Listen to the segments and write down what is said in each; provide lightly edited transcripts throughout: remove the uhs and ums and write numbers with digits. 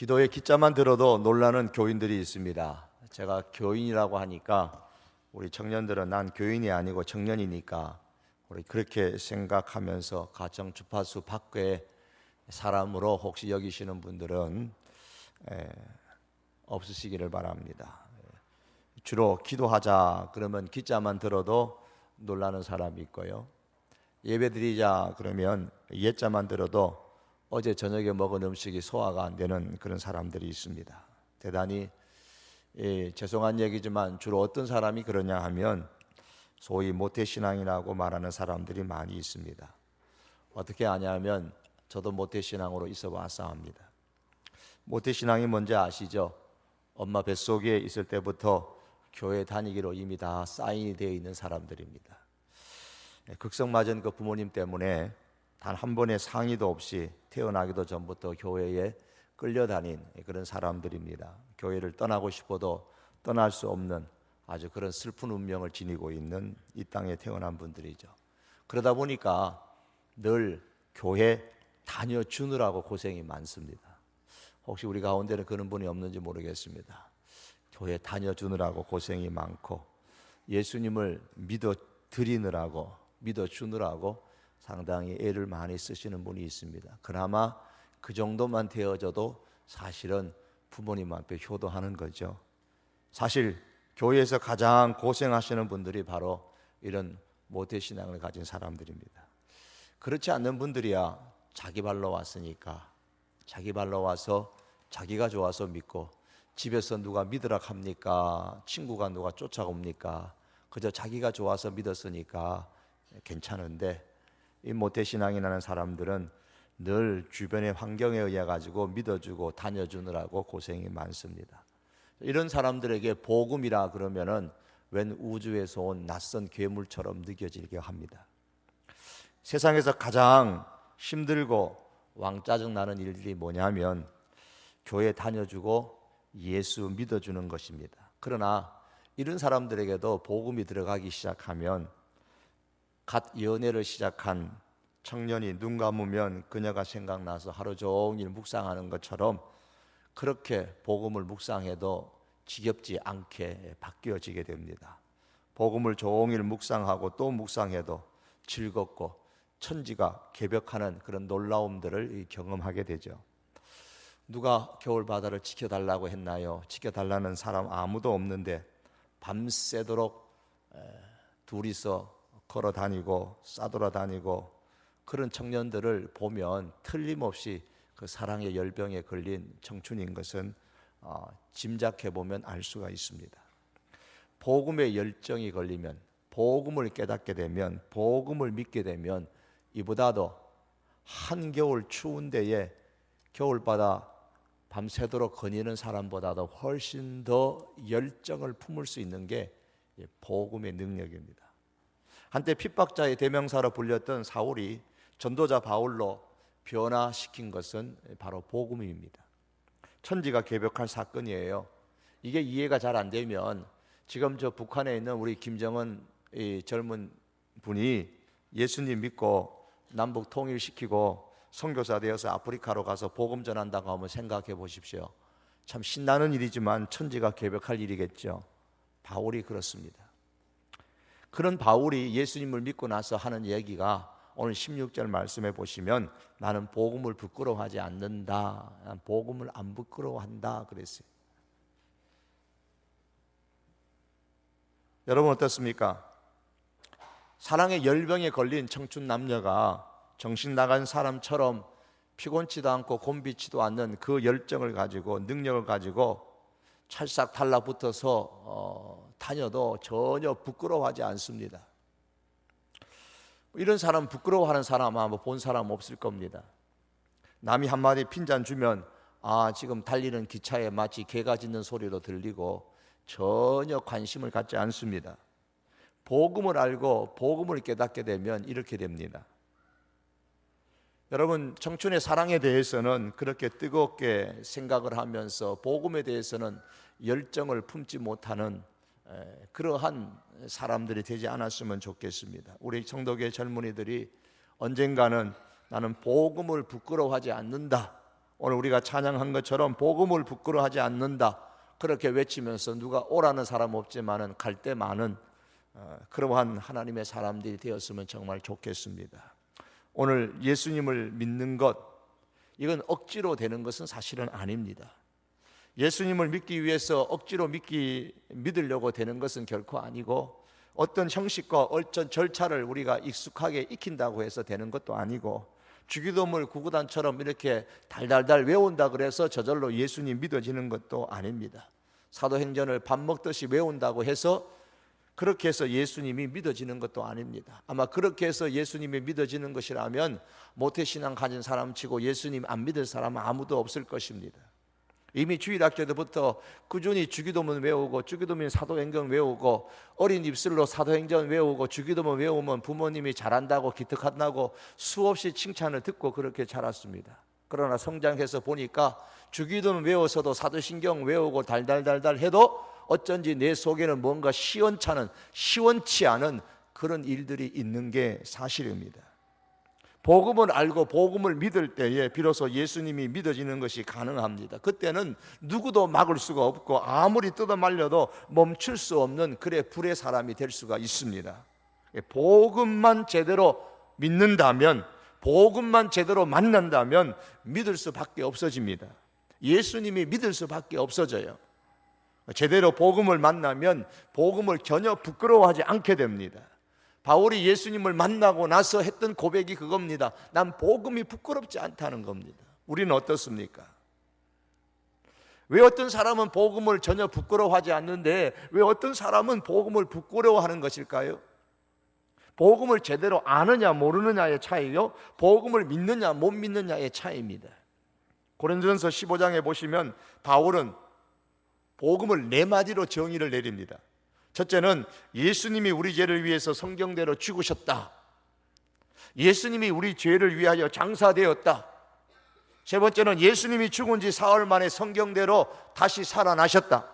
기도의 기자만 들어도 놀라는 교인들이 있습니다. 제가 교인이라고 하니까 우리 청년들은 난 교인이 아니고 청년이니까 우리 그렇게 생각하면서 가정 주파수 밖의 사람으로 혹시 여기시는 분들은 없으시기를 바랍니다. 주로 기도하자 그러면 기자만 들어도 놀라는 사람이 있고요. 예배드리자 그러면 예자만 들어도 어제 저녁에 먹은 음식이 소화가 안 되는 그런 사람들이 있습니다. 대단히 죄송한 얘기지만 주로 어떤 사람이 그러냐 하면 소위 모태신앙이라고 말하는 사람들이 많이 있습니다. 어떻게 아냐면 저도 모태신앙으로 있어 봐서 압니다. 모태신앙이 뭔지 아시죠? 엄마 뱃속에 있을 때부터 교회 다니기로 이미 다 사인이 되어 있는 사람들입니다. 극성맞은 그 부모님 때문에 단 한 번의 상의도 없이 태어나기도 전부터 교회에 끌려다닌 그런 사람들입니다. 교회를 떠나고 싶어도 떠날 수 없는 아주 그런 슬픈 운명을 지니고 있는 이 땅에 태어난 분들이죠. 그러다 보니까 늘 교회 다녀주느라고 고생이 많습니다. 혹시 우리 가운데는 그런 분이 없는지 모르겠습니다. 교회 다녀주느라고 고생이 많고 예수님을 믿어드리느라고 믿어주느라고 상당히 애를 많이 쓰시는 분이 있습니다. 그나마 그 정도만 되어져도 사실은 부모님 앞에 효도하는 거죠. 사실 교회에서 가장 고생하시는 분들이 바로 이런 모태신앙을 가진 사람들입니다. 그렇지 않는 분들이야 자기 발로 왔으니까 자기 발로 와서 자기가 좋아서 믿고 집에서 누가 믿으라 합니까? 친구가 누가 쫓아옵니까? 그저 자기가 좋아서 믿었으니까 괜찮은데 이 모태신앙이라는 사람들은 늘 주변의 환경에 의해 가지고 믿어주고 다녀주느라고 고생이 많습니다. 이런 사람들에게 복음이라 그러면은 웬 우주에서 온 낯선 괴물처럼 느껴지게 합니다. 세상에서 가장 힘들고 왕짜증 나는 일들이 뭐냐면 교회 다녀주고 예수 믿어주는 것입니다. 그러나 이런 사람들에게도 복음이 들어가기 시작하면 갓 연애를 시작한 청년이 눈 감으면 그녀가 생각나서 하루 종일 묵상하는 것처럼 그렇게 복음을 묵상해도 지겹지 않게 바뀌어지게 됩니다. 복음을 종일 묵상하고 또 묵상해도 즐겁고 천지가 개벽하는 그런 놀라움들을 경험하게 되죠. 누가 겨울바다를 지켜달라고 했나요? 지켜달라는 사람 아무도 없는데 밤새도록 둘이서 걸어 다니고 싸돌아 다니고 그런 청년들을 보면 틀림없이 그 사랑의 열병에 걸린 청춘인 것은 짐작해 보면 알 수가 있습니다. 복음의 열정이 걸리면 복음을 깨닫게 되면 복음을 믿게 되면 이보다도 한겨울 추운 데에 겨울바다 밤새도록 거니는 사람보다도 훨씬 더 열정을 품을 수 있는 게 복음의 능력입니다. 한때 핍박자의 대명사로 불렸던 사울이 전도자 바울로 변화시킨 것은 바로 복음입니다. 천지가 개벽할 사건이에요. 이게 이해가 잘 안 되면 지금 저 북한에 있는 우리 김정은 이 젊은 분이 예수님 믿고 남북 통일시키고 선교사 되어서 아프리카로 가서 복음 전한다고 하면 생각해 보십시오. 참 신나는 일이지만 천지가 개벽할 일이겠죠. 바울이 그렇습니다. 그런 바울이 예수님을 믿고 나서 하는 얘기가 오늘 16절 말씀해 보시면 나는 복음을 부끄러워하지 않는다. 난 복음을 안 부끄러워한다 그랬어요. 여러분 어떻습니까? 사랑의 열병에 걸린 청춘 남녀가 정신 나간 사람처럼 피곤치도 않고 곤비치도 않는 그 열정을 가지고 능력을 가지고 찰싹 달라붙어서 다녀도 전혀 부끄러워하지 않습니다. 이런 사람 부끄러워하는 사람 아마 본 사람 없을 겁니다. 남이 한마디 핀잔 주면 지금 달리는 기차에 마치 개가 짖는 소리로 들리고 전혀 관심을 갖지 않습니다. 복음을 알고 복음을 깨닫게 되면 이렇게 됩니다. 여러분 청춘의 사랑에 대해서는 그렇게 뜨겁게 생각을 하면서 복음에 대해서는 열정을 품지 못하는 그러한 사람들이 되지 않았으면 좋겠습니다. 우리 성도계 젊은이들이 언젠가는 나는 복음을 부끄러워하지 않는다. 오늘 우리가 찬양한 것처럼 복음을 부끄러워하지 않는다 그렇게 외치면서 누가 오라는 사람 없지만은 갈 때 많은 그러한 하나님의 사람들이 되었으면 정말 좋겠습니다. 오늘 예수님을 믿는 것, 이건 억지로 되는 것은 사실은 아닙니다. 예수님을 믿기 위해서 억지로 믿으려고 되는 것은 결코 아니고, 어떤 형식과 어떤 절차를 우리가 익숙하게 익힌다고 해서 되는 것도 아니고, 주기도문을 구구단처럼 이렇게 달달달 외운다 그래서 저절로 예수님 믿어지는 것도 아닙니다. 사도행전을 밥 먹듯이 외운다고 해서 그렇게 해서 예수님이 믿어지는 것도 아닙니다. 아마 그렇게 해서 예수님이 믿어지는 것이라면 모태신앙 가진 사람 치고 예수님 안 믿을 사람은 아무도 없을 것입니다. 이미 주일학교 때부터 꾸준히 주기도문 외우고, 주기도문 사도행전 외우고, 어린 입술로 사도행전 외우고, 주기도문 외우면 부모님이 잘한다고 기특한다고 수없이 칭찬을 듣고 그렇게 자랐습니다. 그러나 성장해서 보니까 주기도문 외워서도 사도신경 외우고 달달달달 해도 어쩐지 내 속에는 뭔가 시원치 않은 그런 일들이 있는 게 사실입니다. 복음을 알고 복음을 믿을 때에 비로소 예수님이 믿어지는 것이 가능합니다. 그때는 누구도 막을 수가 없고 아무리 뜯어 말려도 멈출 수 없는 불의 사람이 될 수가 있습니다. 복음만 제대로 믿는다면, 복음만 제대로 만난다면 믿을 수밖에 없어집니다. 예수님이 믿을 수밖에 없어져요. 제대로 복음을 만나면 복음을 전혀 부끄러워하지 않게 됩니다. 바울이 예수님을 만나고 나서 했던 고백이 그겁니다. 난 복음이 부끄럽지 않다는 겁니다. 우리는 어떻습니까? 왜 어떤 사람은 복음을 전혀 부끄러워하지 않는데 왜 어떤 사람은 복음을 부끄러워하는 것일까요? 복음을 제대로 아느냐 모르느냐의 차이요, 복음을 믿느냐 못 믿느냐의 차이입니다. 고린도전서 15장에 보시면 바울은 복음을 4마디로 정의를 내립니다. 첫째는 예수님이 우리 죄를 위해서 성경대로 죽으셨다. 예수님이 우리 죄를 위하여 장사되었다. 세 번째는 예수님이 죽은 지 사흘 만에 성경대로 다시 살아나셨다.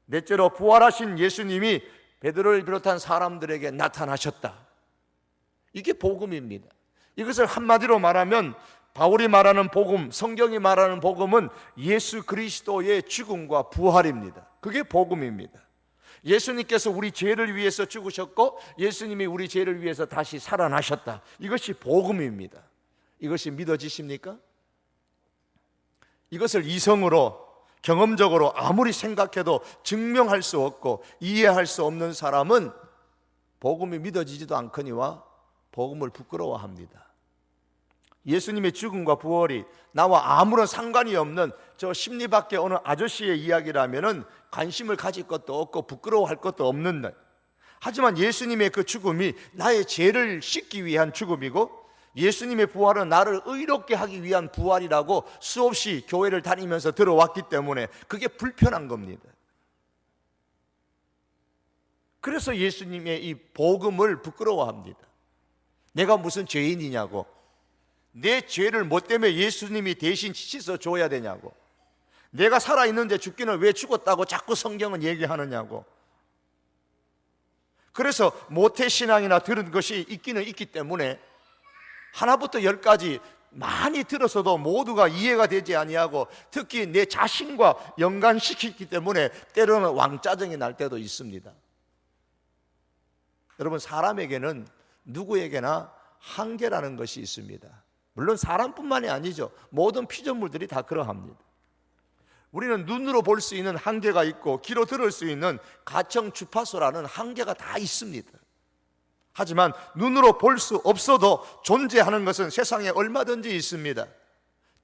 넷째로 부활하신 예수님이 베드로를 비롯한 사람들에게 나타나셨다. 이게 복음입니다. 이것을 한마디로 말하면 바울이 말하는 복음, 성경이 말하는 복음은 예수 그리스도의 죽음과 부활입니다. 그게 복음입니다. 예수님께서 우리 죄를 위해서 죽으셨고 예수님이 우리 죄를 위해서 다시 살아나셨다. 이것이 복음입니다. 이것이 믿어지십니까? 이것을 이성으로 경험적으로 아무리 생각해도 증명할 수 없고 이해할 수 없는 사람은 복음이 믿어지지도 않거니와 복음을 부끄러워합니다. 예수님의 죽음과 부활이 나와 아무런 상관이 없는 저 심리밖에 어느 아저씨의 이야기라면은 관심을 가질 것도 없고 부끄러워할 것도 없는 날. 하지만 예수님의 그 죽음이 나의 죄를 씻기 위한 죽음이고 예수님의 부활은 나를 의롭게 하기 위한 부활이라고 수없이 교회를 다니면서 들어왔기 때문에 그게 불편한 겁니다. 그래서 예수님의 이 복음을 부끄러워합니다. 내가 무슨 죄인이냐고, 내 죄를 뭐 때문에 예수님이 대신 씻어 줘야 되냐고, 내가 살아있는데 죽기는 왜 죽었다고 자꾸 성경은 얘기하느냐고. 그래서 모태신앙이나 들은 것이 있기는 있기 때문에 하나부터 10까지 많이 들어서도 모두가 이해가 되지 아니하고 특히 내 자신과 연관시키기 때문에 때로는 왕짜증이 날 때도 있습니다. 여러분, 사람에게는 누구에게나 한계라는 것이 있습니다. 물론 사람뿐만이 아니죠. 모든 피조물들이 다 그러합니다. 우리는 눈으로 볼 수 있는 한계가 있고 귀로 들을 수 있는 가청 주파수라는 한계가 다 있습니다. 하지만 눈으로 볼 수 없어도 존재하는 것은 세상에 얼마든지 있습니다.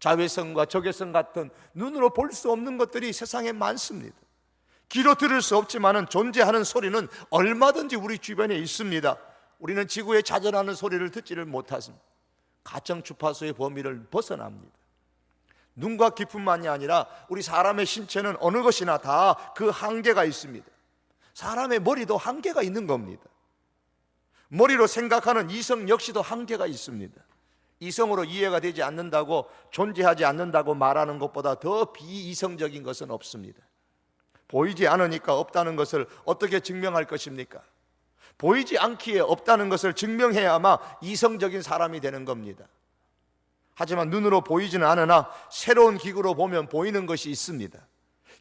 자외선과 적외선 같은 눈으로 볼 수 없는 것들이 세상에 많습니다. 귀로 들을 수 없지만 존재하는 소리는 얼마든지 우리 주변에 있습니다. 우리는 지구에 자전하는 소리를 듣지를 못하십니다. 가청 주파수의 범위를 벗어납니다. 눈과 귀뿐만이 아니라 우리 사람의 신체는 어느 것이나 다 그 한계가 있습니다. 사람의 머리도 한계가 있는 겁니다. 머리로 생각하는 이성 역시도 한계가 있습니다. 이성으로 이해가 되지 않는다고, 존재하지 않는다고 말하는 것보다 더 비이성적인 것은 없습니다. 보이지 않으니까 없다는 것을 어떻게 증명할 것입니까? 보이지 않기에 없다는 것을 증명해야만 이성적인 사람이 되는 겁니다. 하지만 눈으로 보이지는 않으나 새로운 기구로 보면 보이는 것이 있습니다.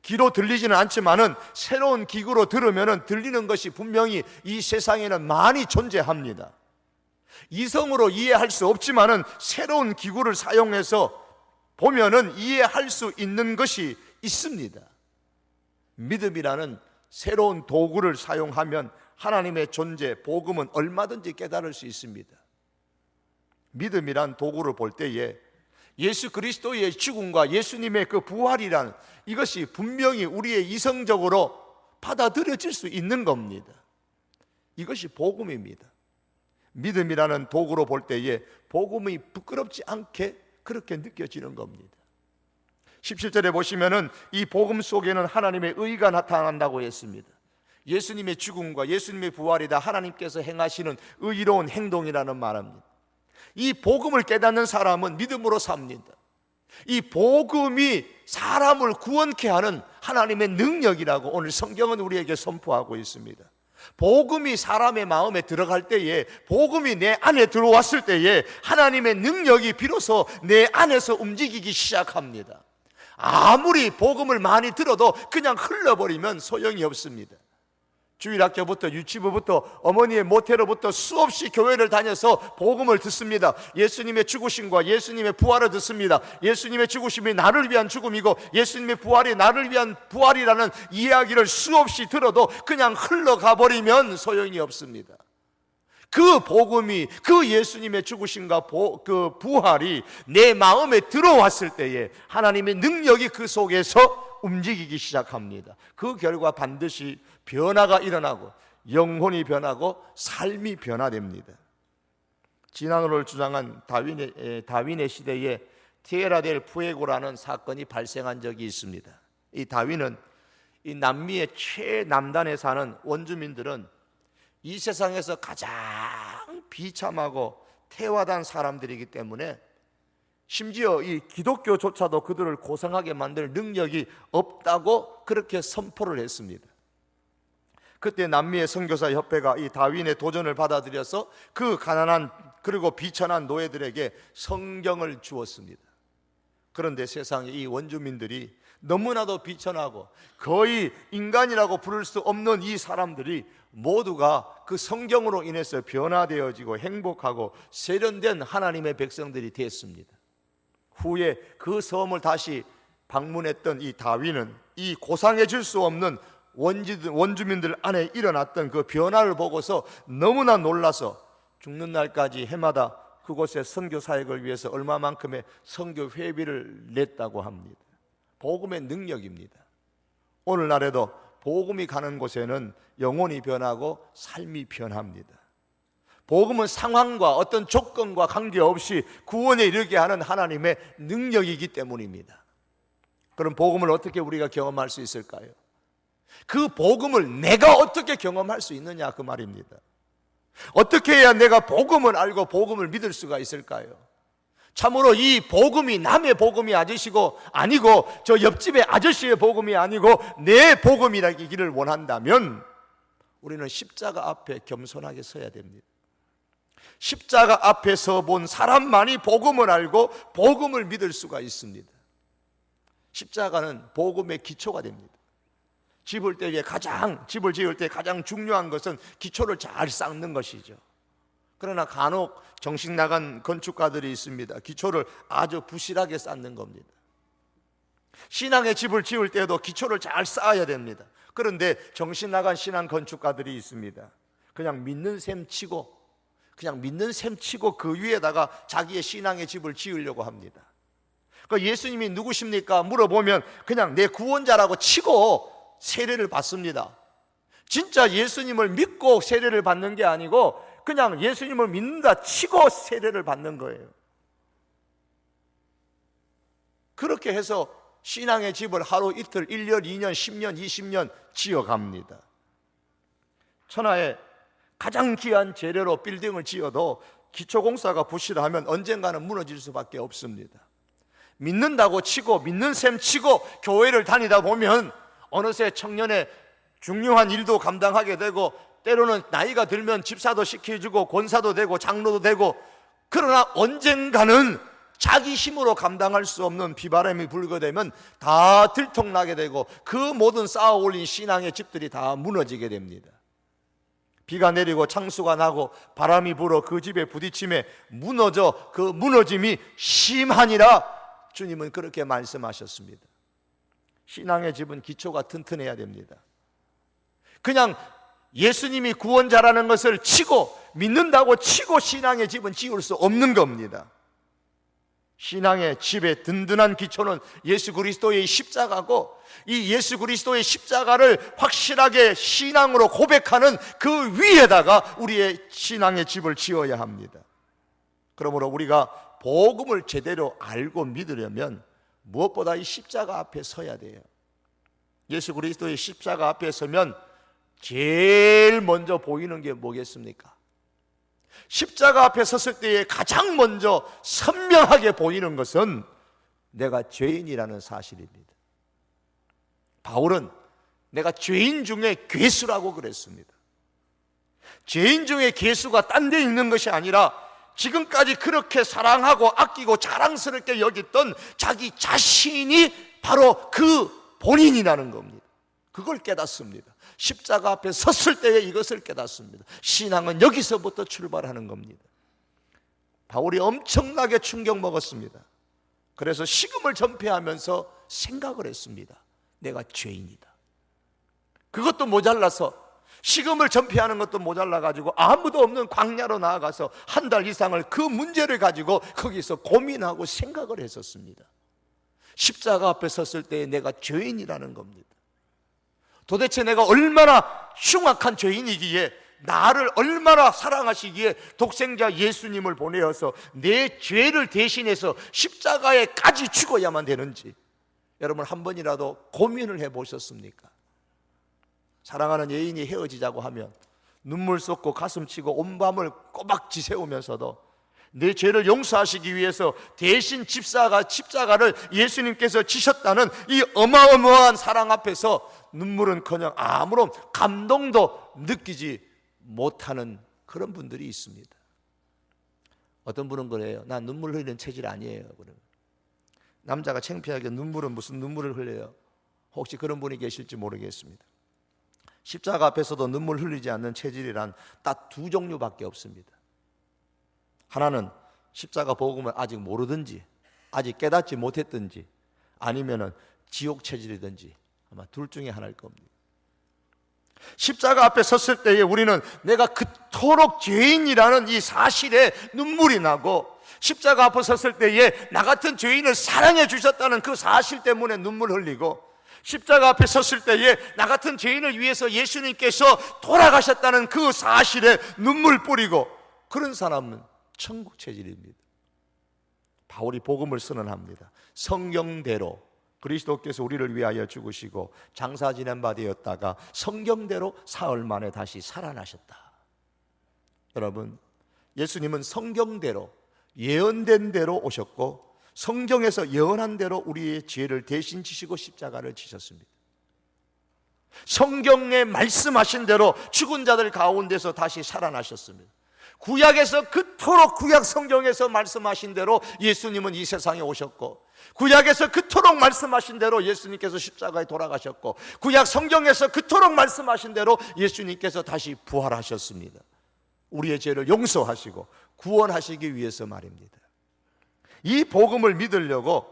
귀로 들리지는 않지만은 새로운 기구로 들으면은 들리는 것이 분명히 이 세상에는 많이 존재합니다. 이성으로 이해할 수 없지만은 새로운 기구를 사용해서 보면은 이해할 수 있는 것이 있습니다. 믿음이라는 새로운 도구를 사용하면 하나님의 존재, 복음은 얼마든지 깨달을 수 있습니다. 믿음이란 도구를 볼 때에 예수 그리스도의 죽음과 예수님의 그 부활이란 이것이 분명히 우리의 이성적으로 받아들여질 수 있는 겁니다. 이것이 복음입니다. 믿음이라는 도구로 볼 때에 복음이 부끄럽지 않게 그렇게 느껴지는 겁니다. 17절에 보시면은 이 복음 속에는 하나님의 의가 나타난다고 했습니다. 예수님의 죽음과 예수님의 부활이 다 하나님께서 행하시는 의로운 행동이라는 말입니다. 이 복음을 깨닫는 사람은 믿음으로 삽니다. 이 복음이 사람을 구원케 하는 하나님의 능력이라고 오늘 성경은 우리에게 선포하고 있습니다. 복음이 사람의 마음에 들어갈 때에, 복음이 내 안에 들어왔을 때에 하나님의 능력이 비로소 내 안에서 움직이기 시작합니다. 아무리 복음을 많이 들어도 그냥 흘러버리면 소용이 없습니다. 주일학교부터 유치부부터 어머니의 모태로부터 수없이 교회를 다녀서 복음을 듣습니다. 예수님의 죽으심과 예수님의 부활을 듣습니다. 예수님의 죽으심이 나를 위한 죽음이고 예수님의 부활이 나를 위한 부활이라는 이야기를 수없이 들어도 그냥 흘러가 버리면 소용이 없습니다. 그 복음이, 그 예수님의 죽으심과 그 부활이 내 마음에 들어왔을 때에 하나님의 능력이 그 속에서 움직이기 시작합니다. 그 결과 반드시 변화가 일어나고 영혼이 변하고 삶이 변화됩니다. 진화론을 주장한 다윈의 시대에 티에라 델 푸에고라는 사건이 발생한 적이 있습니다. 이 다윈은 이 남미의 최남단에 사는 원주민들은 이 세상에서 가장 비참하고 태화단 사람들이기 때문에 심지어 이 기독교조차도 그들을 고상하게 만들 능력이 없다고 그렇게 선포를 했습니다. 그때 남미의 선교사 협회가 이 다윈의 도전을 받아들여서 그 가난한 그리고 비천한 노예들에게 성경을 주었습니다. 그런데 세상에 이 원주민들이 너무나도 비천하고 거의 인간이라고 부를 수 없는 이 사람들이 모두가 그 성경으로 인해서 변화되어지고 행복하고 세련된 하나님의 백성들이 됐습니다. 후에 그 섬을 다시 방문했던 이 다윈은 이 고상해질 수 없는 원주민들 안에 일어났던 그 변화를 보고서 너무나 놀라서 죽는 날까지 해마다 그곳에 선교 사역을 위해서 얼마만큼의 선교 회비를 냈다고 합니다. 복음의 능력입니다. 오늘날에도 복음이 가는 곳에는 영혼이 변하고 삶이 변합니다. 복음은 상황과 어떤 조건과 관계없이 구원에 이르게 하는 하나님의 능력이기 때문입니다. 그럼 복음을 어떻게 우리가 경험할 수 있을까요? 그 복음을 내가 어떻게 경험할 수 있느냐 그 말입니다. 어떻게 해야 내가 복음을 알고 복음을 믿을 수가 있을까요? 참으로 이 복음이 남의 복음이 아니고 저 옆집의 아저씨의 복음이 아니고 내 복음이라기를 원한다면 우리는 십자가 앞에 겸손하게 서야 됩니다. 십자가 앞에 서본 사람만이 복음을 알고 복음을 믿을 수가 있습니다. 십자가는 복음의 기초가 됩니다. 집을 지을 때 가장 중요한 것은 기초를 잘 쌓는 것이죠. 그러나 간혹 정신 나간 건축가들이 있습니다. 기초를 아주 부실하게 쌓는 겁니다. 신앙의 집을 지을 때도 기초를 잘 쌓아야 됩니다. 그런데 정신 나간 신앙 건축가들이 있습니다. 그냥 믿는 셈 치고 그 위에다가 자기의 신앙의 집을 지으려고 합니다. 그 예수님이 누구십니까? 물어보면 그냥 내 구원자라고 치고 세례를 받습니다. 진짜 예수님을 믿고 세례를 받는 게 아니고 그냥 예수님을 믿는다 치고 세례를 받는 거예요. 그렇게 해서 신앙의 집을 하루 이틀 1년, 2년, 10년, 20년 지어갑니다. 천하에 가장 귀한 재료로 빌딩을 지어도 기초공사가 부실하면 언젠가는 무너질 수밖에 없습니다. 믿는다고 치고 믿는 셈 치고 교회를 다니다 보면 어느새 청년의 중요한 일도 감당하게 되고 때로는 나이가 들면 집사도 시켜주고 권사도 되고 장로도 되고 그러나 언젠가는 자기 힘으로 감당할 수 없는 비바람이 불게 되면 다 들통나게 되고 그 모든 쌓아 올린 신앙의 집들이 다 무너지게 됩니다. 비가 내리고 창수가 나고 바람이 불어 그 집에 부딪힘에 무너져 그 무너짐이 심하니라 주님은 그렇게 말씀하셨습니다. 신앙의 집은 기초가 튼튼해야 됩니다. 그냥 예수님이 구원자라는 것을 치고 믿는다고 치고 신앙의 집은 지을 수 없는 겁니다. 신앙의 집의 든든한 기초는 예수 그리스도의 십자가고, 이 예수 그리스도의 십자가를 확실하게 신앙으로 고백하는 그 위에다가 우리의 신앙의 집을 지어야 합니다. 그러므로 우리가 복음을 제대로 알고 믿으려면 무엇보다 이 십자가 앞에 서야 돼요. 예수 그리스도의 십자가 앞에 서면 제일 먼저 보이는 게 뭐겠습니까? 십자가 앞에 섰을 때에 가장 먼저 선명하게 보이는 것은 내가 죄인이라는 사실입니다. 바울은 내가 죄인 중에 괴수라고 그랬습니다. 죄인 중에 괴수가 딴 데 있는 것이 아니라 지금까지 그렇게 사랑하고 아끼고 자랑스럽게 여겼던 자기 자신이 바로 그 본인이라는 겁니다. 그걸 깨닫습니다. 십자가 앞에 섰을 때에 이것을 깨닫습니다. 신앙은 여기서부터 출발하는 겁니다. 바울이 엄청나게 충격 먹었습니다. 그래서 식음을 전폐하면서 생각을 했습니다. 내가 죄인이다. 그것도 모자라서, 식음을 전폐하는 것도 모자라가지고 아무도 없는 광야로 나아가서 한 달 이상을 그 문제를 가지고 거기서 고민하고 생각을 했었습니다. 십자가 앞에 섰을 때에 내가 죄인이라는 겁니다. 도대체 내가 얼마나 흉악한 죄인이기에, 나를 얼마나 사랑하시기에 독생자 예수님을 보내어서 내 죄를 대신해서 십자가에까지 죽어야만 되는지 여러분 한 번이라도 고민을 해보셨습니까? 사랑하는 애인이 헤어지자고 하면 눈물 쏟고 가슴 치고 온 밤을 꼬박지 세우면서도 내 죄를 용서하시기 위해서 대신 십자가를 예수님께서 지셨다는 이 어마어마한 사랑 앞에서 눈물은커녕 아무런 감동도 느끼지 못하는 그런 분들이 있습니다. 어떤 분은 그래요. 난 눈물 흘리는 체질 아니에요. 그러면 남자가 창피하게 눈물은 무슨 눈물을 흘려요? 혹시 그런 분이 계실지 모르겠습니다. 십자가 앞에서도 눈물 흘리지 않는 체질이란 딱 두 종류밖에 없습니다. 하나는 십자가 복음을 아직 모르든지 아직 깨닫지 못했든지 아니면은 지옥 체질이든지 아마 둘 중에 하나일 겁니다. 십자가 앞에 섰을 때에 우리는 내가 그토록 죄인이라는 이 사실에 눈물이 나고, 십자가 앞에 섰을 때에 나 같은 죄인을 사랑해 주셨다는 그 사실 때문에 눈물 흘리고, 십자가 앞에 섰을 때에 나 같은 죄인을 위해서 예수님께서 돌아가셨다는 그 사실에 눈물 뿌리고, 그런 사람은 천국 체질입니다. 바울이 복음을 선언합니다. 성경대로 그리스도께서 우리를 위하여 죽으시고 장사 지낸 바 되었다가 성경대로 사흘 만에 다시 살아나셨다. 여러분, 예수님은 성경대로 예언된 대로 오셨고 성경에서 예언한 대로 우리의 죄를 대신 지시고 십자가를 지셨습니다. 성경에 말씀하신 대로 죽은 자들 가운데서 다시 살아나셨습니다. 구약에서 그토록 구약 성경에서 말씀하신 대로 예수님은 이 세상에 오셨고, 구약에서 그토록 말씀하신 대로 예수님께서 십자가에 돌아가셨고, 구약 성경에서 그토록 말씀하신 대로 예수님께서 다시 부활하셨습니다. 우리의 죄를 용서하시고 구원하시기 위해서 말입니다. 이 복음을 믿으려고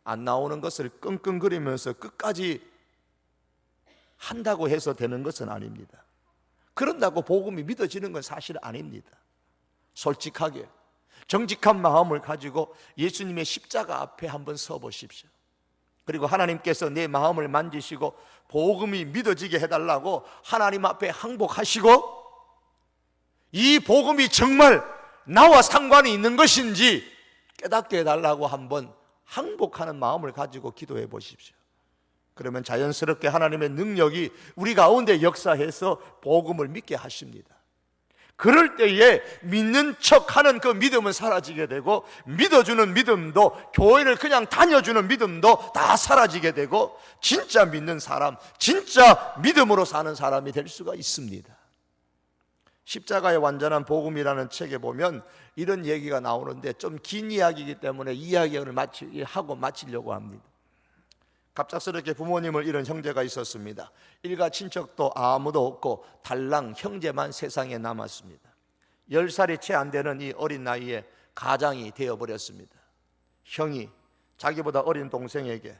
안 나오는 것을 끙끙거리면서 끝까지 한다고 해서 되는 것은 아닙니다. 그런다고 복음이 믿어지는 건 사실 아닙니다. 솔직하게 정직한 마음을 가지고 예수님의 십자가 앞에 한번 서 보십시오. 그리고 하나님께서 내 마음을 만지시고 복음이 믿어지게 해달라고 하나님 앞에 항복하시고, 이 복음이 정말 나와 상관이 있는 것인지 깨닫게 해달라고 한번 항복하는 마음을 가지고 기도해 보십시오. 그러면 자연스럽게 하나님의 능력이 우리 가운데 역사해서 복음을 믿게 하십니다. 그럴 때에 믿는 척하는 그 믿음은 사라지게 되고, 믿어주는 믿음도, 교회를 그냥 다녀주는 믿음도 다 사라지게 되고, 진짜 믿는 사람, 진짜 믿음으로 사는 사람이 될 수가 있습니다. 십자가의 완전한 복음이라는 책에 보면 이런 얘기가 나오는데 좀 긴 이야기이기 때문에 이야기를 하고 마치려고 합니다. 갑작스럽게 부모님을 잃은 형제가 있었습니다. 일가 친척도 아무도 없고 달랑 형제만 세상에 남았습니다. 10살이 채 안 되는 이 어린 나이에 가장이 되어버렸습니다. 형이 자기보다 어린 동생에게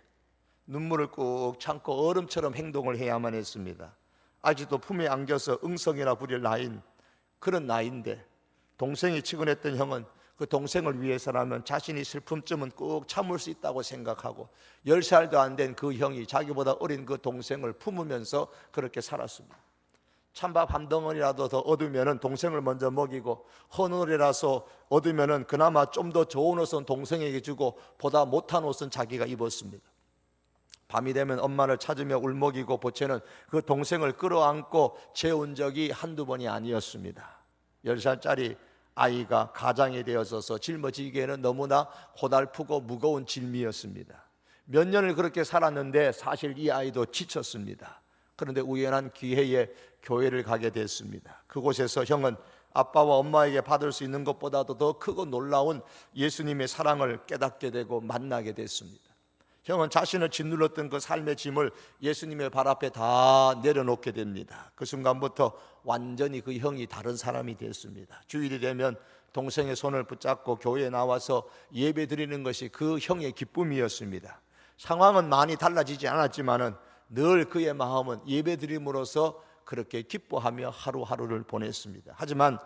눈물을 꾹 참고 얼음처럼 행동을 해야만 했습니다. 아직도 품에 안겨서 응성이라 부릴 나이인 그런 나이인데 동생이 측은했던 형은 그 동생을 위해서라면 자신이 슬픔쯤은 꾹 참을 수 있다고 생각하고 10살도 안 된 그 형이 자기보다 어린 그 동생을 품으면서 그렇게 살았습니다. 찬밥 한 덩어리라도 더 얻으면 동생을 먼저 먹이고 헌옷이라서 얻으면 그나마 좀 더 좋은 옷은 동생에게 주고 보다 못한 옷은 자기가 입었습니다. 밤이 되면 엄마를 찾으며 울먹이고 보채는 그 동생을 끌어안고 재운 적이 한두 번이 아니었습니다. 10살짜리 아이가 가장이 되어서서 짊어지기에는 너무나 고달프고 무거운 짐이었습니다. 몇 년을 그렇게 살았는데 사실 이 아이도 지쳤습니다. 그런데 우연한 기회에 교회를 가게 됐습니다. 그곳에서 형은 아빠와 엄마에게 받을 수 있는 것보다도 더 크고 놀라운 예수님의 사랑을 깨닫게 되고 만나게 됐습니다. 형은 자신을 짓눌렀던 그 삶의 짐을 예수님의 발 앞에 다 내려놓게 됩니다. 그 순간부터 완전히 그 형이 다른 사람이 됐습니다. 주일이 되면 동생의 손을 붙잡고 교회에 나와서 예배 드리는 것이 그 형의 기쁨이었습니다. 상황은 많이 달라지지 않았지만은 늘 그의 마음은 예배 드림으로써 그렇게 기뻐하며 하루하루를 보냈습니다. 하지만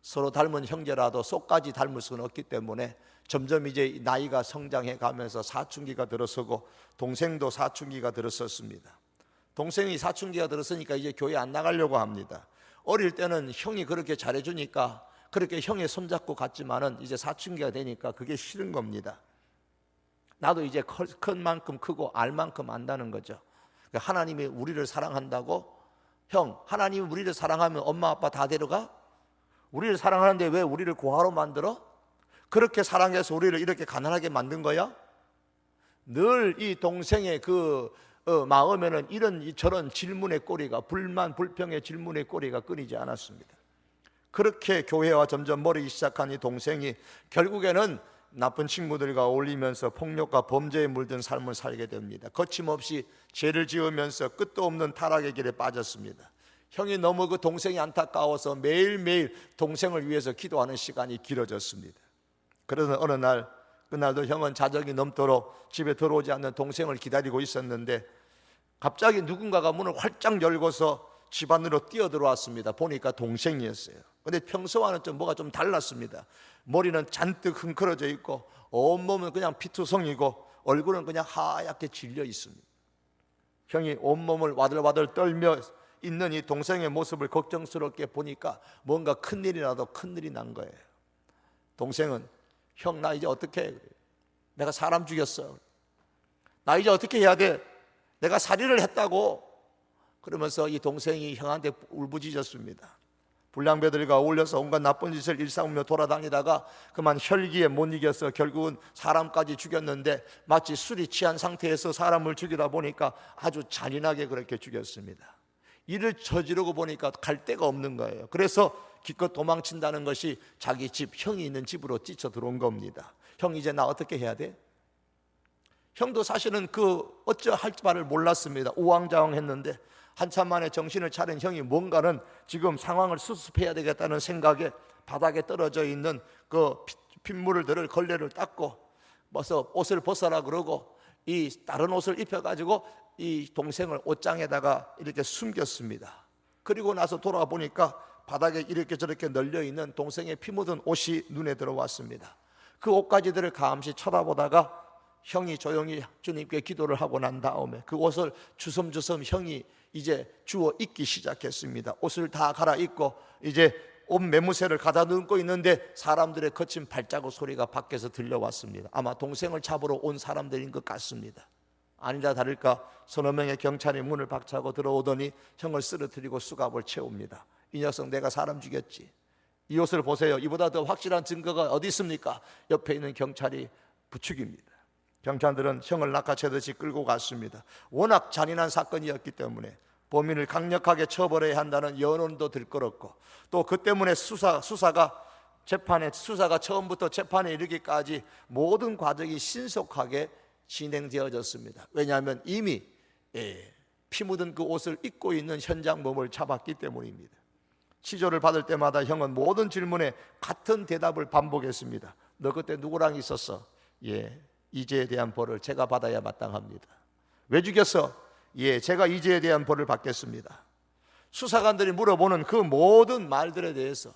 서로 닮은 형제라도 속까지 닮을 수는 없기 때문에 점점 이제 나이가 성장해 가면서 사춘기가 들어서고 동생도 사춘기가 들었었습니다. 동생이 사춘기가 들었으니까 이제 교회 안 나가려고 합니다. 어릴 때는 형이 그렇게 잘해주니까 그렇게 형의 손잡고 갔지만은 이제 사춘기가 되니까 그게 싫은 겁니다. 나도 이제 큰 만큼 크고 알 만큼 안다는 거죠. 하나님이 우리를 사랑한다고? 형, 하나님이 우리를 사랑하면 엄마 아빠 다 데려가? 우리를 사랑하는데 왜 우리를 고아로 만들어? 그렇게 사랑해서 우리를 이렇게 가난하게 만든 거야? 늘 이 동생의 그 마음에는 이런 저런 질문의 꼬리가, 불만 불평의 질문의 꼬리가 끊이지 않았습니다. 그렇게 교회와 점점 멀어지기 시작한 이 동생이 결국에는 나쁜 친구들과 어울리면서 폭력과 범죄에 물든 삶을 살게 됩니다. 거침없이 죄를 지으면서 끝도 없는 타락의 길에 빠졌습니다. 형이 너무 그 동생이 안타까워서 매일매일 동생을 위해서 기도하는 시간이 길어졌습니다. 그러던 어느 날, 그날도 형은 자정이 넘도록 집에 들어오지 않는 동생을 기다리고 있었는데 갑자기 누군가가 문을 활짝 열고서 집 안으로 뛰어들어왔습니다. 보니까 동생이었어요. 그런데 평소와는 뭐가 좀 달랐습니다. 머리는 잔뜩 흥크러져 있고 온몸은 그냥 피투성이고 얼굴은 그냥 하얗게 질려 있습니다. 형이 온몸을 와들와들 떨며 있는 이 동생의 모습을 걱정스럽게 보니까 뭔가 큰일이라도 큰일이 난 거예요. 동생은 형, 나 이제 어떻게 해? 내가 사람 죽였어. 나 이제 어떻게 해야 돼? 내가 살인을 했다고. 그러면서 이 동생이 형한테 울부짖었습니다. 불량배들과 어울려서 온갖 나쁜 짓을 일삼으며 돌아다니다가 그만 혈기에 못 이겨서 결국은 사람까지 죽였는데 마치 술이 취한 상태에서 사람을 죽이다 보니까 아주 잔인하게 그렇게 죽였습니다. 이를 저지르고 보니까 갈 데가 없는 거예요. 그래서 기껏 도망친다는 것이 자기 집, 형이 있는 집으로 뛰쳐 들어온 겁니다. 형, 이제 나 어떻게 해야 돼? 형도 사실은 어찌할 바를 몰랐습니다. 우왕좌왕했는데 한참 만에 정신을 차린 형이 뭔가는 지금 상황을 수습해야 되겠다는 생각에 바닥에 떨어져 있는 그 핏물을 들을 걸레를 닦고 옷을 벗어라 그러고 이 다른 옷을 입혀가지고 이 동생을 옷장에다가 이렇게 숨겼습니다. 그리고 나서 돌아와 보니까 바닥에 이렇게 저렇게 널려있는 동생의 피 묻은 옷이 눈에 들어왔습니다. 그 옷가지들을 감시 쳐다보다가 형이 조용히 주님께 기도를 하고 난 다음에 그 옷을 주섬주섬 형이 이제 주워 입기 시작했습니다. 옷을 다 갈아입고 이제 옷 매무새를 가다듬고 있는데 사람들의 거친 발자국 소리가 밖에서 들려왔습니다. 아마 동생을 잡으러 온 사람들인 것 같습니다. 아니라 다를까 서너 명의 경찰이 문을 박차고 들어오더니 형을 쓰러뜨리고 수갑을 채웁니다. 이 녀석 내가 사람 죽였지. 이 옷을 보세요. 이보다 더 확실한 증거가 어디 있습니까? 옆에 있는 경찰이 부축입니다. 경찰들은 형을 낚아채듯이 끌고 갔습니다. 워낙 잔인한 사건이었기 때문에 범인을 강력하게 처벌해야 한다는 여론도 들끓었고, 또 그 때문에 수사가 처음부터 재판에 이르기까지 모든 과정이 신속하게 진행되어졌습니다. 왜냐하면 이미 피 묻은 그 옷을 입고 있는 현장범을 잡았기 때문입니다. 치조를 받을 때마다 형은 모든 질문에 같은 대답을 반복했습니다. 너 그때 누구랑 있었어? 이재에 대한 벌을 제가 받아야 마땅합니다. 왜 죽였어? 제가 이재에 대한 벌을 받겠습니다. 수사관들이 물어보는 그 모든 말들에 대해서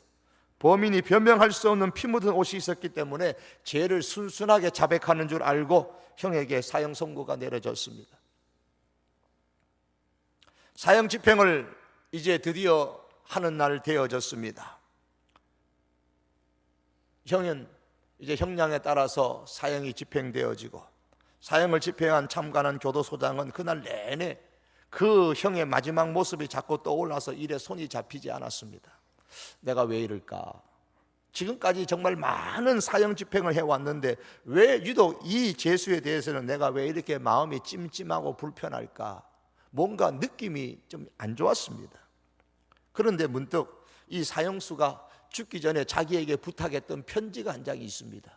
범인이 변명할 수 없는 피 묻은 옷이 있었기 때문에 죄를 순순하게 자백하는 줄 알고 형에게 사형 선고가 내려졌습니다. 사형 집행을 이제 드디어 하는 날 되어졌습니다. 형은 이제 형량에 따라서 사형이 집행되어지고, 사형을 집행한 참관한 교도소장은 그날 내내 그 형의 마지막 모습이 자꾸 떠올라서 일에 손이 잡히지 않았습니다. 내가 왜 이럴까? 지금까지 정말 많은 사형 집행을 해왔는데 왜 유독 이 죄수에 대해서는 내가 왜 이렇게 마음이 찜찜하고 불편할까? 뭔가 느낌이 좀 안 좋았습니다. 그런데 문득 이 사형수가 죽기 전에 자기에게 부탁했던 편지가 한 장이 있습니다.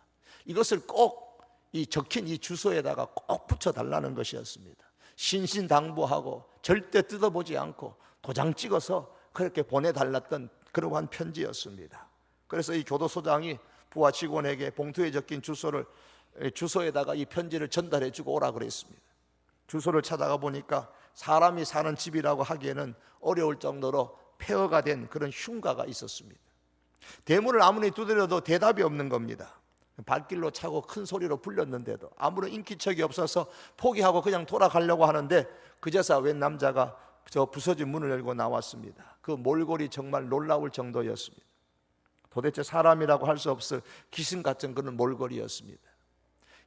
이것을 꼭 이 적힌 이 주소에다가 꼭 붙여달라는 것이었습니다. 신신당부하고 절대 뜯어보지 않고 도장 찍어서 그렇게 보내달랐던 그러한 편지였습니다. 그래서 이 교도소장이 부하 직원에게 봉투에 적힌 주소에다가 이 편지를 전달해주고 오라 그랬습니다. 주소를 찾아가 보니까 사람이 사는 집이라고 하기에는 어려울 정도로 폐허가 된 그런 흉가가 있었습니다. 대문을 아무리 두드려도 대답이 없는 겁니다. 발길로 차고 큰 소리로 불렀는데도 아무런 인기척이 없어서 포기하고 그냥 돌아가려고 하는데 그제서 웬 남자가 저 부서진 문을 열고 나왔습니다. 그 몰골이 정말 놀라울 정도였습니다. 도대체 사람이라고 할 수 없을 귀신 같은 그런 몰골이었습니다.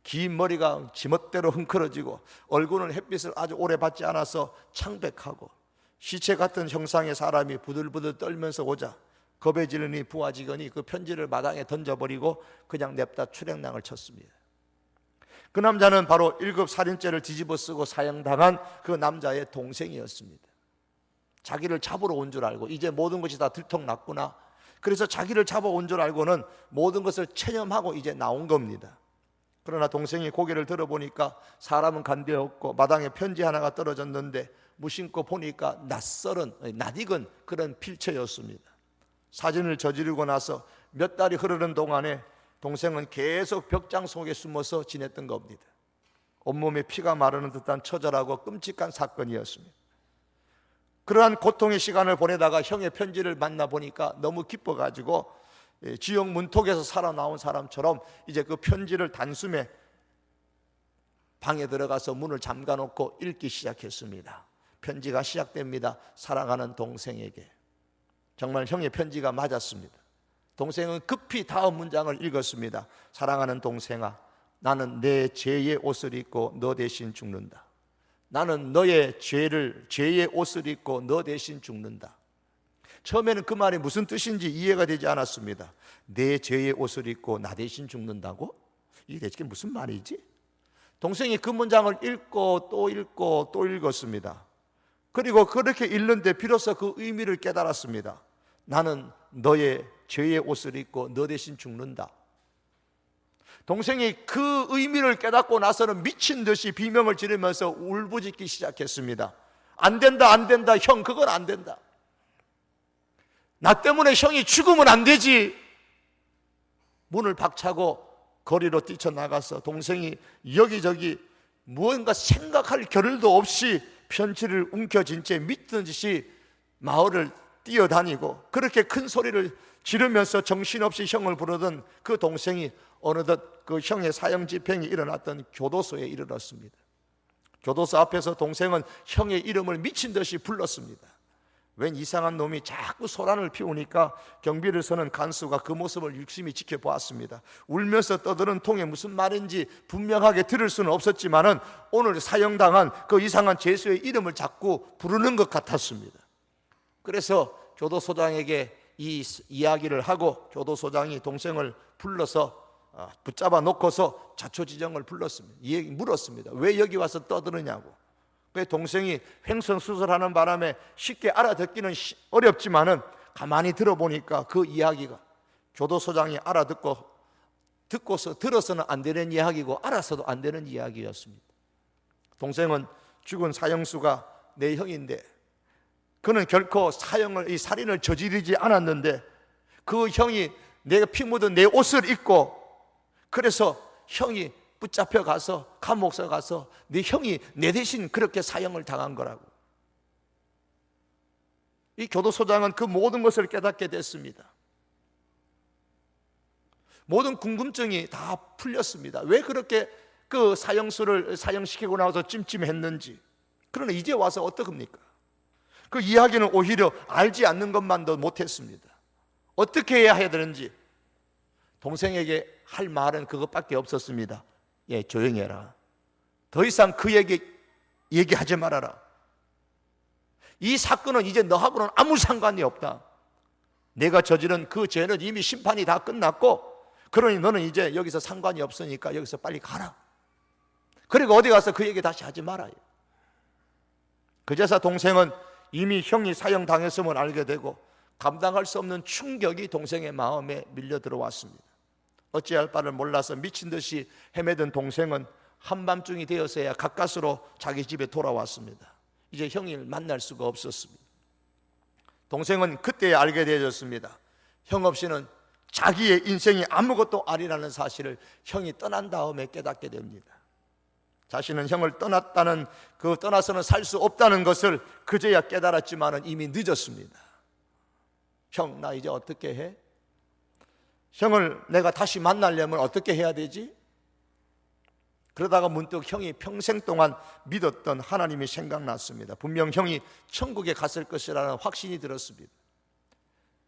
긴 머리가 지멋대로 흥크러지고 얼굴은 햇빛을 아주 오래 받지 않아서 창백하고 시체 같은 형상의 사람이 부들부들 떨면서 오자 겁에 지르니 부하 직원이 그 편지를 마당에 던져버리고 그냥 냅다 출행랑을 쳤습니다. 그 남자는 바로 1급 살인죄를 뒤집어 쓰고 사형당한 그 남자의 동생이었습니다. 자기를 잡으러 온 줄 알고 이제 모든 것이 다 들통났구나. 그래서 자기를 잡아온 줄 알고는 모든 것을 체념하고 이제 나온 겁니다. 그러나 동생이 고개를 들어보니까 사람은 간데 없고 마당에 편지 하나가 떨어졌는데 무심코 보니까 낯익은 그런 필체였습니다. 사진을 저지르고 나서 몇 달이 흐르는 동안에 동생은 계속 벽장 속에 숨어서 지냈던 겁니다. 온몸에 피가 마르는 듯한 처절하고 끔찍한 사건이었습니다. 그러한 고통의 시간을 보내다가 형의 편지를 만나보니까 너무 기뻐가지고 지역 문턱에서 살아나온 사람처럼 이제 그 편지를 단숨에 방에 들어가서 문을 잠가놓고 읽기 시작했습니다. 편지가 시작됩니다. 사랑하는 동생에게. 정말 형의 편지가 맞았습니다. 동생은 급히 다음 문장을 읽었습니다. 사랑하는 동생아, 나는 내 죄의 옷을 입고 너 대신 죽는다. 나는 너의 죄의 옷을 입고 너 대신 죽는다. 처음에는 그 말이 무슨 뜻인지 이해가 되지 않았습니다. 내 죄의 옷을 입고 나 대신 죽는다고? 이게 대체 무슨 말이지? 동생이 그 문장을 읽고 또 읽고 또 읽었습니다. 그리고 그렇게 읽는데 비로소 그 의미를 깨달았습니다. 나는 너의 죄의 옷을 입고 너 대신 죽는다. 동생이 그 의미를 깨닫고 나서는 미친 듯이 비명을 지르면서 울부짖기 시작했습니다. 안 된다, 안 된다, 형 그건 안 된다. 나 때문에 형이 죽으면 안 되지. 문을 박차고 거리로 뛰쳐나가서 동생이 여기저기 무언가 생각할 겨를도 없이 편지를 움켜쥔 채 미친 듯이 마을을 뛰어다니고 그렇게 큰 소리를 지르면서 정신없이 형을 부르던 그 동생이 어느덧 그 형의 사형 집행이 일어났던 교도소에 이르렀습니다. 교도소 앞에서 동생은 형의 이름을 미친 듯이 불렀습니다. 웬 이상한 놈이 자꾸 소란을 피우니까 경비를 서는 간수가 그 모습을 유심히 지켜보았습니다. 울면서 떠드는 통에 무슨 말인지 분명하게 들을 수는 없었지만은 오늘 사형당한 그 이상한 죄수의 이름을 자꾸 부르는 것 같았습니다. 그래서 교도소장에게 이 이야기를 하고 교도소장이 동생을 불러서 붙잡아 놓고서 자초지정을 물었습니다. 왜 여기 와서 떠드느냐고. 그 동생이 횡성수설하는 바람에 쉽게 알아듣기는 어렵지만은 가만히 들어보니까 그 이야기가 교도소장이 듣고서 들어서는 안 되는 이야기고 알아서도 안 되는 이야기였습니다. 동생은 죽은 사형수가 내 형인데 그는 결코 이 살인을 저지르지 않았는데 그 형이 내가 피 묻은 내 옷을 입고 그래서 형이 붙잡혀 가서 감옥서 가서 네 형이 내 대신 그렇게 사형을 당한 거라고. 이 교도소장은 그 모든 것을 깨닫게 됐습니다. 모든 궁금증이 다 풀렸습니다. 왜 그렇게 그 사형수를 사형시키고 나와서 찜찜했는지. 그러나 이제 와서 어떡합니까? 그 이야기는 오히려 알지 않는 것만도 못했습니다. 어떻게 해야 되는지 동생에게 할 말은 그것밖에 없었습니다. 예, 조용히 해라. 더 이상 그에게 얘기하지 말아라. 이 사건은 이제 너하고는 아무 상관이 없다. 내가 저지른 그 죄는 이미 심판이 다 끝났고 그러니 너는 이제 여기서 상관이 없으니까 여기서 빨리 가라. 그리고 어디 가서 그 얘기 다시 하지 말아요. 그제서 동생은 이미 형이 사형당했음을 알게 되고 감당할 수 없는 충격이 동생의 마음에 밀려 들어왔습니다. 어찌할 바를 몰라서 미친 듯이 헤매던 동생은 한밤중이 되어서야 가까스로 자기 집에 돌아왔습니다. 이제 형을 만날 수가 없었습니다. 동생은 그때 알게 되어졌습니다. 형 없이는 자기의 인생이 아무것도 아니라는 사실을 형이 떠난 다음에 깨닫게 됩니다. 자신은 형을 떠나서는 살 수 없다는 것을 그제야 깨달았지만 이미 늦었습니다. 형, 나 이제 어떻게 해? 형을 내가 다시 만나려면 어떻게 해야 되지? 그러다가 문득 형이 평생 동안 믿었던 하나님이 생각났습니다. 분명 형이 천국에 갔을 것이라는 확신이 들었습니다.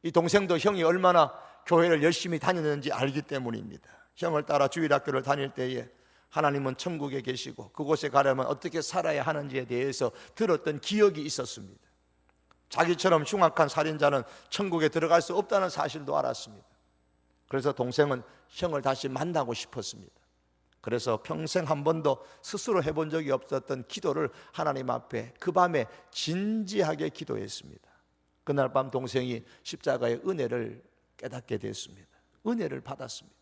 이 동생도 형이 얼마나 교회를 열심히 다녔는지 알기 때문입니다. 형을 따라 주일학교를 다닐 때에 하나님은 천국에 계시고 그곳에 가려면 어떻게 살아야 하는지에 대해서 들었던 기억이 있었습니다. 자기처럼 흉악한 살인자는 천국에 들어갈 수 없다는 사실도 알았습니다. 그래서 동생은 형을 다시 만나고 싶었습니다. 그래서 평생 한 번도 스스로 해본 적이 없었던 기도를 하나님 앞에 그 밤에 진지하게 기도했습니다. 그날 밤 동생이 십자가의 은혜를 깨닫게 됐습니다. 은혜를 받았습니다.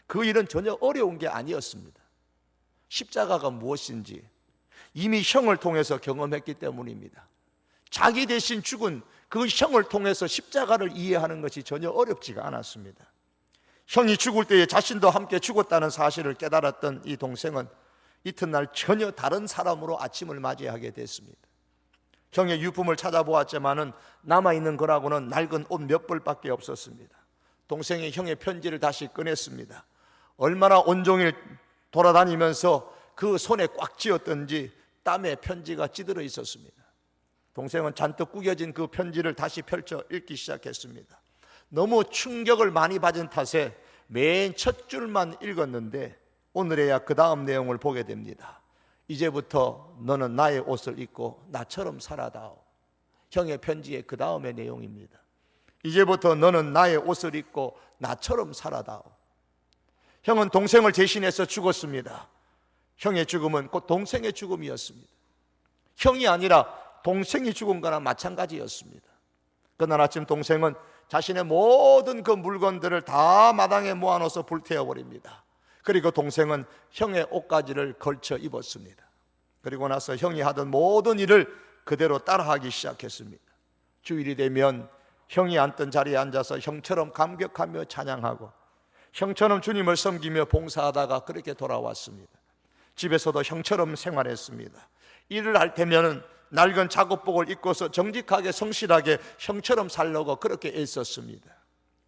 그 일은 전혀 어려운 게 아니었습니다. 십자가가 무엇인지 이미 형을 통해서 경험했기 때문입니다. 자기 대신 죽은 그 형을 통해서 십자가를 이해하는 것이 전혀 어렵지가 않았습니다. 형이 죽을 때에 자신도 함께 죽었다는 사실을 깨달았던 이 동생은 이튿날 전혀 다른 사람으로 아침을 맞이하게 됐습니다. 형의 유품을 찾아보았지만은 남아있는 거라고는 낡은 옷 몇 벌밖에 없었습니다. 동생이 형의 편지를 다시 꺼냈습니다. 얼마나 온종일 돌아다니면서 그 손에 꽉 쥐었던지 땀에 편지가 찌들어 있었습니다. 동생은 잔뜩 구겨진 그 편지를 다시 펼쳐 읽기 시작했습니다. 너무 충격을 많이 받은 탓에 맨 첫 줄만 읽었는데 오늘에야 그 다음 내용을 보게 됩니다. 이제부터 너는 나의 옷을 입고 나처럼 살아다오. 형의 편지의 그 다음의 내용입니다. 이제부터 너는 나의 옷을 입고 나처럼 살아다오. 형은 동생을 대신해서 죽었습니다. 형의 죽음은 곧 동생의 죽음이었습니다. 형이 아니라 동생이 죽은 거나 마찬가지였습니다. 그날 아침 동생은 자신의 모든 그 물건들을 다 마당에 모아놓아서 불태워버립니다. 그리고 동생은 형의 옷가지를 걸쳐 입었습니다. 그리고 나서 형이 하던 모든 일을 그대로 따라하기 시작했습니다. 주일이 되면 형이 앉던 자리에 앉아서 형처럼 감격하며 찬양하고 형처럼 주님을 섬기며 봉사하다가 그렇게 돌아왔습니다. 집에서도 형처럼 생활했습니다. 일을 할 때면 낡은 작업복을 입고서 정직하게 성실하게 형처럼 살려고 그렇게 애썼습니다.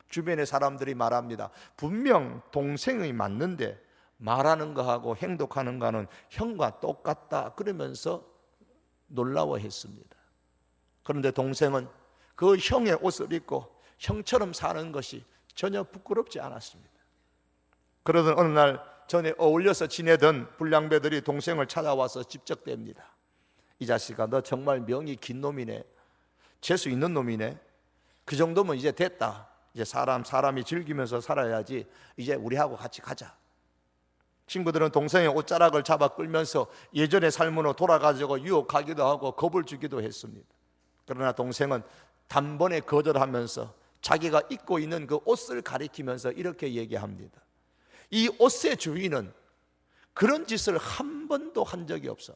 주변의 사람들이 말합니다. 분명 동생이 맞는데 말하는 거하고 행동하는 거는 형과 똑같다 그러면서 놀라워했습니다. 그런데 동생은 그 형의 옷을 입고 형처럼 사는 것이 전혀 부끄럽지 않았습니다. 그러던 어느 날 전에 어울려서 지내던 불량배들이 동생을 찾아와서 집적됩니다. 이 자식아, 너 정말 명이 긴 놈이네. 재수 있는 놈이네. 그 정도면 이제 됐다. 이제 사람이 즐기면서 살아야지. 이제 우리하고 같이 가자. 친구들은 동생의 옷자락을 잡아 끌면서 예전의 삶으로 돌아가지고 유혹하기도 하고 겁을 주기도 했습니다. 그러나 동생은 단번에 거절하면서 자기가 입고 있는 그 옷을 가리키면서 이렇게 얘기합니다. 이 옷의 주인은 그런 짓을 한 번도 한 적이 없어.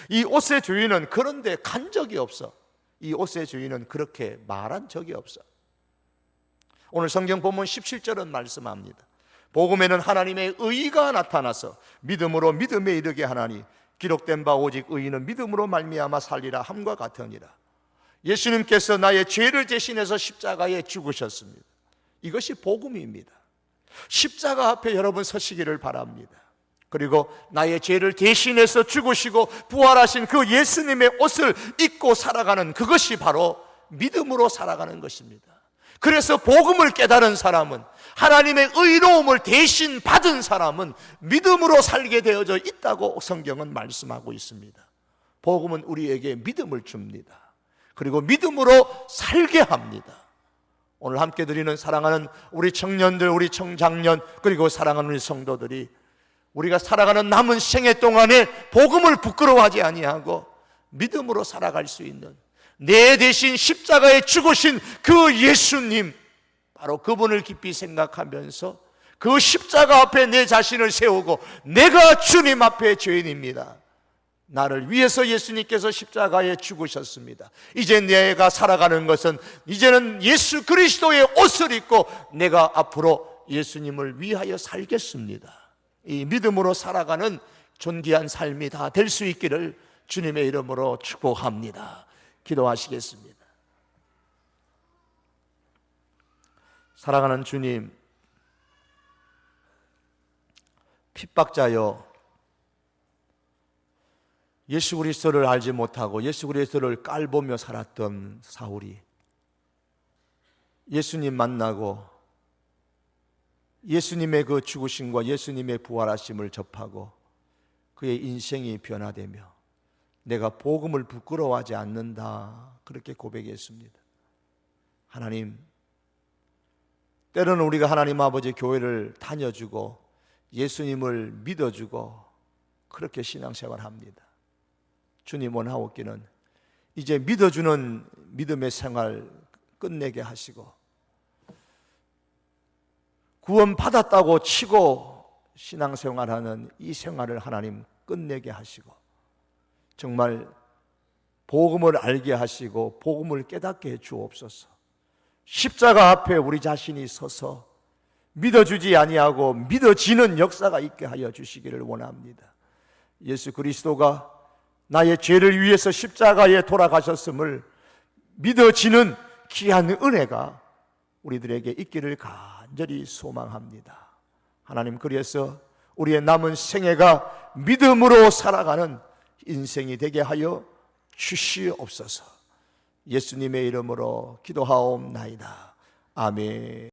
이 옷의 주인은 그런 데 간 적이 없어. 이 옷의 주인은 그렇게 말한 적이 없어. 오늘 성경 본문 17절은 말씀합니다. 복음에는 하나님의 의가 나타나서 믿음으로 믿음에 이르게 하나니 기록된 바 오직 의인은 믿음으로 말미암아 살리라 함과 같으니라. 예수님께서 나의 죄를 대신해서 십자가에 죽으셨습니다. 이것이 복음입니다. 십자가 앞에 여러분 서시기를 바랍니다. 그리고 나의 죄를 대신해서 죽으시고 부활하신 그 예수님의 옷을 입고 살아가는 그것이 바로 믿음으로 살아가는 것입니다. 그래서 복음을 깨달은 사람은, 하나님의 의로움을 대신 받은 사람은 믿음으로 살게 되어져 있다고 성경은 말씀하고 있습니다. 복음은 우리에게 믿음을 줍니다. 그리고 믿음으로 살게 합니다. 오늘 함께 드리는 사랑하는 우리 청년들, 우리 청장년, 그리고 사랑하는 우리 성도들이 우리가 살아가는 남은 생애 동안에 복음을 부끄러워하지 아니하고 믿음으로 살아갈 수 있는, 내 대신 십자가에 죽으신 그 예수님, 바로 그분을 깊이 생각하면서 그 십자가 앞에 내 자신을 세우고 내가 주님 앞에 죄인입니다. 나를 위해서 예수님께서 십자가에 죽으셨습니다. 이제 내가 살아가는 것은 이제는 예수 그리스도의 옷을 입고 내가 앞으로 예수님을 위하여 살겠습니다. 이 믿음으로 살아가는 존귀한 삶이 다 될 수 있기를 주님의 이름으로 축복합니다. 기도하시겠습니다. 사랑하는 주님, 핍박자여, 예수 그리스도를 알지 못하고 예수 그리스도를 깔보며 살았던 사울이 예수님 만나고 예수님의 그 죽으심과 예수님의 부활하심을 접하고 그의 인생이 변화되며 내가 복음을 부끄러워하지 않는다, 그렇게 고백했습니다. 하나님, 때로는 우리가 하나님 아버지 교회를 다녀주고 예수님을 믿어주고 그렇게 신앙생활합니다. 주님 원하옵기는 이제 믿어주는 믿음의 생활 끝내게 하시고 구원 받았다고 치고 신앙생활하는 이 생활을 하나님 끝내게 하시고 정말 복음을 알게 하시고 복음을 깨닫게 해 주옵소서. 십자가 앞에 우리 자신이 서서 믿어주지 아니하고 믿어지는 역사가 있게 하여 주시기를 원합니다. 예수 그리스도가 나의 죄를 위해서 십자가에 돌아가셨음을 믿어지는 귀한 은혜가 우리들에게 있기를 간절히 소망합니다. 하나님, 그래서 우리의 남은 생애가 믿음으로 살아가는 인생이 되게 하여 주시옵소서. 예수님의 이름으로 기도하옵나이다. 아멘.